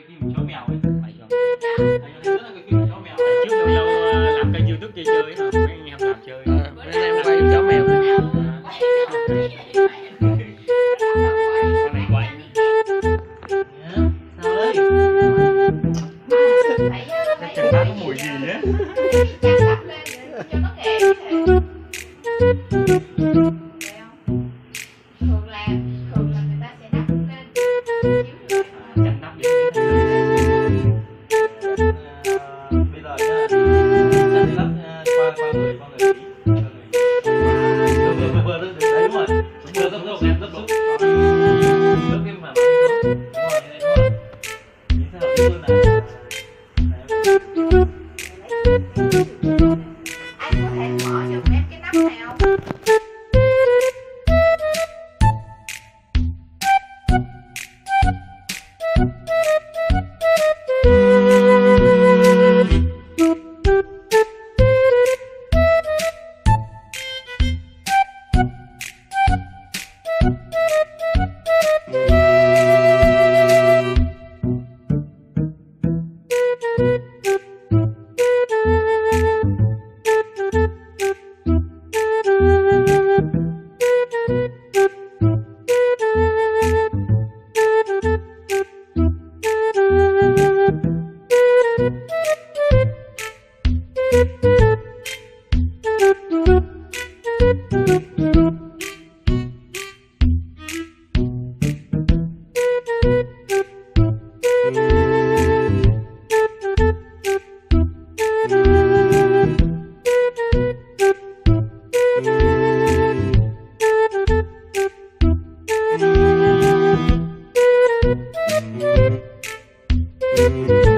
cái phim chó mèo ấy, phải không? Anh có thấy rất là cái phim chó mèo. Trước lâu lâu làm kênh YouTube chơi chơi mà mấy anh em làm chơi. Bữa nay em quay chó mèo. Con này quậy. Sao đấy? Chắc chẳng có mùi gì á. Cho nó nghề thường là người ta sẽ đắp lên Chặt nắp đi. Bây giờ nhá, chặt đi lắp qua người tí. Vừa đấy đúng rồi. Vừa dốc em dốc xuống. Dốc cái mà đúng rồi như thế thôi. Nhìn sao hơn này. anh có thể mở giùm em cái nắp này không? Thank you.